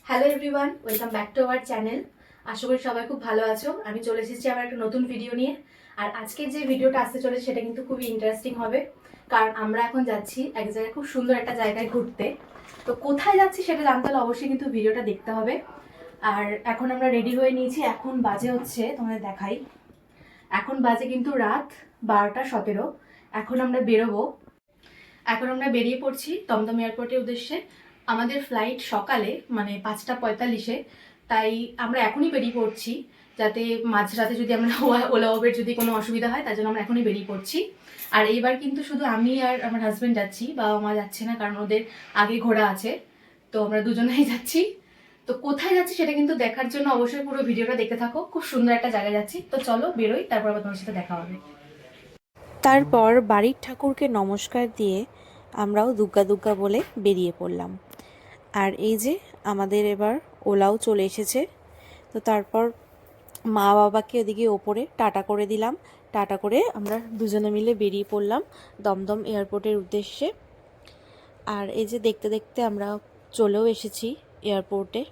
Hello everyone, welcome back to our channel. আশা করি সবাই খুব ভালো আছো। আমি চলে এসেছি আবার একটা নতুন ভিডিও নিয়ে। আর আজকে যে ভিডিওটা আসতে চলেছে সেটা কিন্তু খুবই ইন্টারেস্টিং হবে, কারণ আমরা এখন যাচ্ছি এক জায়গায়, খুব সুন্দর একটা জায়গায় ঘুরতে। তো কোথায় যাচ্ছি সেটা জানতে হলে অবশ্যই কিন্তু ভিডিওটা দেখতে হবে। আর এখন আমরা রেডি হয়ে নিয়েছি। এখন বাজে হচ্ছে, তোমাদের দেখাই, এখন বাজে কিন্তু রাত 12টা 17। এখন আমরা বেরোবো। এখন আমরা বেরিয়ে পড়ছি দমদম এয়ারপোর্টের উদ্দেশ্যে। আমাদের ফ্লাইট সকালে, মানে 5টা 45-এ। তাই আমরা এখনই বেরিয়ে পড়ছি, যাতে মাঝরাতে যদি আমরা ওলা উবের যদি কোনো অসুবিধা হয়, তার জন্য আমরা এখনই বেরিয়ে পড়ছি। আর এইবার কিন্তু শুধু আমি আর আমার হাজব্যান্ড যাচ্ছি, বাবা মা যাচ্ছে না, কারণ ওদের আগে ঘোরা আছে। তো আমরা দুজনেই যাচ্ছি। তো কোথায় যাচ্ছি সেটা কিন্তু দেখার জন্য অবশ্যই পুরো ভিডিওটা দেখতে থাকো। খুব সুন্দর একটা জায়গায় যাচ্ছি। তো চলো বেরোই, তারপর আবার তোমার সাথে দেখা হবে। তারপর বাড়ির ঠাকুরকে নমস্কার দিয়ে আমরাও দুগ্গা দুগ্গা বলে বেরিয়ে পড়লাম। আর এই যে আমাদের এবার ওলাও চলে এসেছে। তো তারপর মা বাবাকে ওদিকে ওপরে টাটা করে দিলাম। টাটা করে আমরা দুজনে মিলে বেরিয়ে পড়লাম দমদম এয়ারপোর্টের উদ্দেশ্যে। আর এই যে দেখতে দেখতে আমরা চলেও এসেছি এয়ারপোর্টে।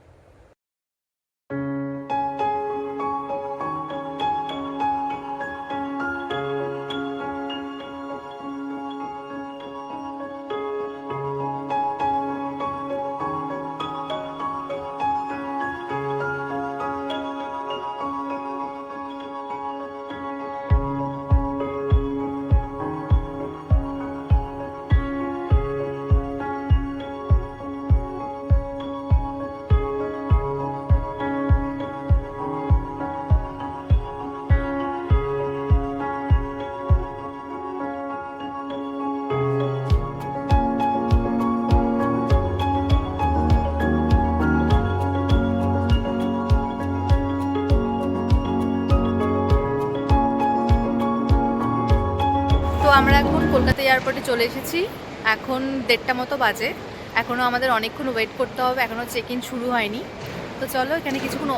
তো আমরা এখন কলকাতা এয়ারপোর্টে চলে এসেছি। এখন 1:30 মতো বাজে। এখনও আমাদের অনেকক্ষণ ওয়েট করতে হবে, এখনও চেক ইন শুরু হয়নি। তো চলো এখানে কিছুক্ষণ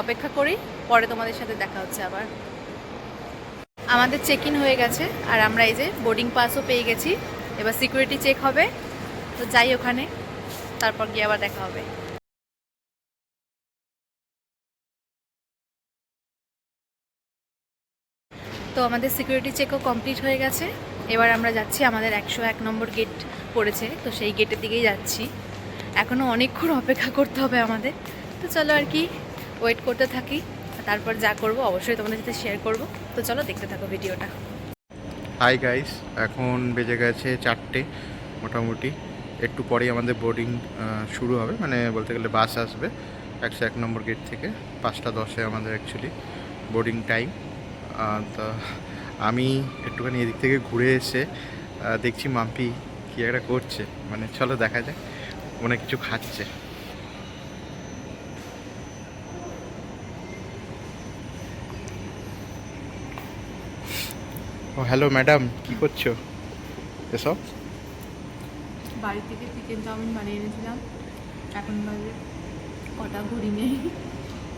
অপেক্ষা করি, পরে তোমাদের সাথে দেখা হচ্ছে আবার। আমাদের চেক ইন হয়ে গেছে, আর আমরা এই যে বোর্ডিং পাসও পেয়ে গেছি। এবার সিকিউরিটি চেক হবে, তো যাই ওখানে, তারপর গিয়ে আবার দেখা হবে। তো আমাদের সিকিউরিটি চেকও কমপ্লিট হয়ে গেছে। এবার আমরা যাচ্ছি, আমাদের 101 নম্বর গেট পড়েছে, তো সেই গেটের দিকেই যাচ্ছি। এখনও অনেকক্ষণ অপেক্ষা করতে হবে আমাদের। তো চলো আর কি, ওয়েট করতে থাকি, তারপর যা করব অবশ্যই তোমাদের সাথে শেয়ার করব। তো চলো দেখতে থাকো ভিডিওটা। হাই গাইস, এখন বেজে গেছে 4টে মোটামুটি। একটু পরেই আমাদের বোর্ডিং শুরু হবে, মানে বলতে গেলে বাস আসবে 101 নম্বর গেট থেকে। 5টা 10-এ আমাদের অ্যাকচুয়ালি বোর্ডিং টাইম। তা আমি একটুখানি এদিক থেকে ঘুরে এসে দেখছি মাম্পি কী একটা করছে, মানে চলো দেখা যাক, মনে হয় কিছু খাচ্ছে। ও হ্যালো ম্যাডাম, কী করছো এসব? বাড়ি থেকে চিকেন চাউমিন বানিয়ে এনেছিলাম, এখন বাজে কটা ঘুরি নেই,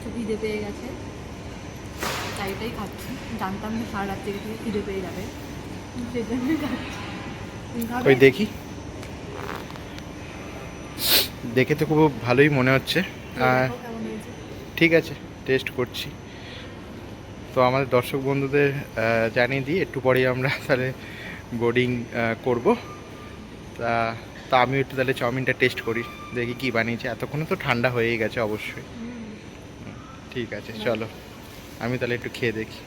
খুব খিদে পেয়ে গেছে, তাই এটাই খাচ্ছি। জানতাম না সারা রাত থেকে খিদে পেয়ে যাবে, সেই জন্যই খাচ্ছি। তুমি খাবে? ওই দেখি, দেখে তো খুব ভালোই মনে হচ্ছে। খেয়ে দেখো কেমন হয়েছে। ঠিক আছে, টেস্ট করছি। তো আমাদের দর্শক বন্ধুদের জানিয়ে দিই, একটু পরেই আমরা তাহলে বোর্ডিং করব। তা তা আমিও একটু তাহলে চাউমিনটা টেস্ট করি, দেখি কি বানিয়েছে। এতক্ষণে তো ঠান্ডা হয়েই গেছে অবশ্যই। ঠিক আছে চলো, আমি তাহলে একটু খেয়ে দেখি।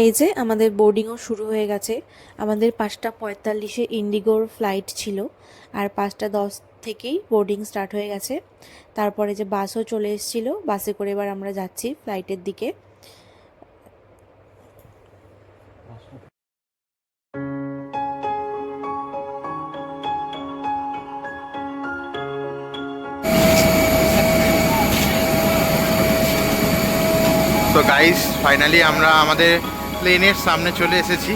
এই যে আমাদের বোর্ডিংও শুরু হয়ে গেছে। আমাদের 5টা 45-এ ইন্ডিগোর ফ্লাইট ছিল, আর 5টা 10 থেকেই বোর্ডিং স্টার্ট হয়ে গেছে। তারপরে যে বাসও চলে এসেছিলো, বাসে করে এবার আমরা যাচ্ছি ফ্লাইটের দিকে। তো গাইস, ফাইনালি আমরা আমাদের প্লেনের সামনে চলে এসেছি।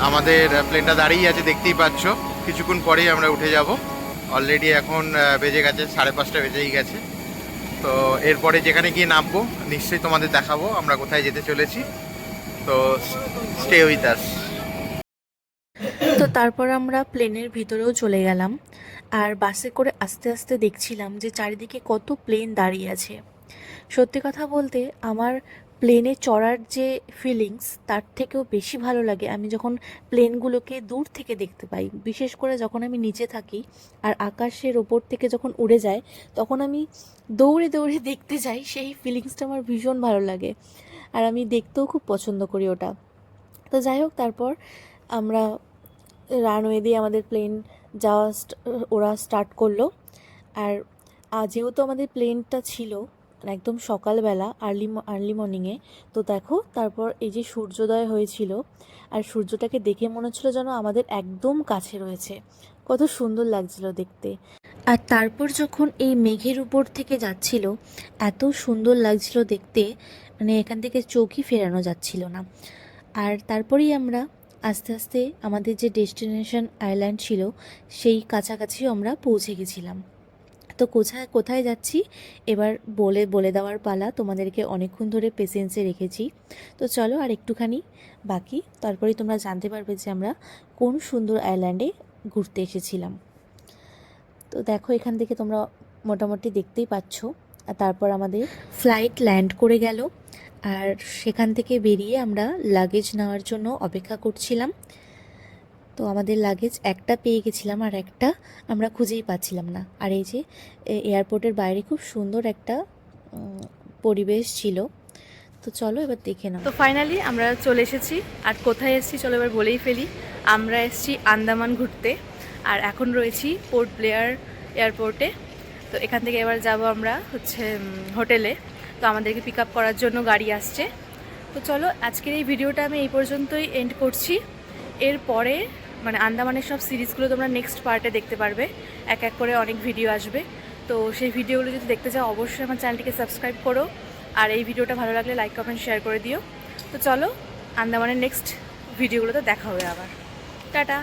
আমাদের প্লেনটা দাঁড়িয়ে আছে, দেখতেই পাচ্ছ। কিছুক্ষণ পরেই আমরা উঠে যাব। অলরেডি এখন বেজে গেছে 5:30 বেজেই গেছে। তো এরপরে যেখানে গিয়ে নামবো নিশ্চয়ই তোমাদের দেখাবো আমরা কোথায় যেতে চলেছি। তো স্টে উইথ আস। তো তারপর আমরা প্লেনের ভিতরেও চলে গেলাম। আর বাসে করে আস্তে আস্তে দেখছিলাম যে চারিদিকে কত প্লেন দাঁড়িয়ে আছে। সত্যি কথা বলতে আমার প্লেনে চড়ার যে ফিলিংস তার থেকেও বেশি ভালো লাগে আমি যখন প্লেনগুলোকে দূর থেকে দেখতে পাই, বিশেষ করে যখন আমি নিচে থাকি আর আকাশের ওপর থেকে যখন উড়ে যায় তখন আমি দৌড়ে দৌড়ে দেখতে যাই, সেই ফিলিংসটা আমার ভীষণ ভালো লাগে আর আমি দেখতেও খুব পছন্দ করি ওটা। তো যাই হোক, তারপর আমরা রানওয়ে দিয়ে আমাদের প্লেন যাওয়া ওরা স্টার্ট করলো। আর যেহেতু আমাদের প্লেনটা ছিল একদম সকালবেলা আর্লি মর্নিংয়ে, তো দেখো তারপর এই যে সূর্যোদয় হয়েছিল আর সূর্যটাকে দেখে মনে হচ্ছিল যেন আমাদের একদম কাছে রয়েছে, কত সুন্দর লাগছিল দেখতে। আর তারপর যখন এই মেঘের উপর থেকে যাচ্ছিল এত সুন্দর লাগছিল দেখতে, মানে এখান থেকে চোখই ফেরানো যাচ্ছিল না। আর তারপরেই আমরা আস্তে আস্তে আমাদের যে ডেস্টিনেশন আইল্যান্ড ছিল সেই কাছাকাছিও আমরা পৌঁছে গেছিলাম। তো কোথায় যাচ্ছি এবার বলে দেওয়ার পালা, তোমাদেরকে অনেকক্ষণ ধরে পেশেন্সে রেখেছি। তো চলো আর একটুখানি বাকি, তারপরেই তোমরা জানতে পারবে যে আমরা কোন সুন্দর আইল্যান্ডে ঘুরতে এসেছিলাম। তো দেখো এখান থেকে তোমরা মোটামুটি দেখতেই পাচ্ছ। আর তারপর আমাদের ফ্লাইট ল্যান্ড করে গেল আর সেখান থেকে বেরিয়ে আমরা লাগেজ নেওয়ার জন্য অপেক্ষা করছিলাম। তো আমাদের লাগেজ একটা পেয়ে গেছিলাম আর একটা আমরা খুঁজেই পাচ্ছিলাম না। আর এই যে এয়ারপোর্টের বাইরে খুব সুন্দর একটা পরিবেশ ছিল। তো চলো এবার দেখে নাও। তো ফাইনালি আমরা চলে এসেছি। আর কোথায় এসেছি চলো এবার বলেই ফেলি। আমরা এসেছি আন্দামান ঘুরতে আর এখন রয়েছি পোর্ট ব্লেয়ার এয়ারপোর্টে। তো এখান থেকে এবার যাব আমরা হোটেলে। তো আমাদেরকে পিক আপ করার জন্য গাড়ি আসছে। তো চলো আজকের এই ভিডিওটা আমি এই পর্যন্তই এন্ড করছি। এরপরে মানে আন্দামানের সব সিরিজগুলো তোমরা নেক্সট পার্টে দেখতে পারবে, এক এক করে অনেক ভিডিও আসবে। তো সেই ভিডিওগুলো যদি দেখতে চাও অবশ্যই আমার চ্যানেলটিকে সাবস্ক্রাইব করো আর এই ভিডিওটা ভালো লাগলে লাইক কমেন্ট শেয়ার করে দিও। তো চলো আন্দামানের নেক্সট ভিডিওগুলোতে দেখা হবে আবার। টাটা।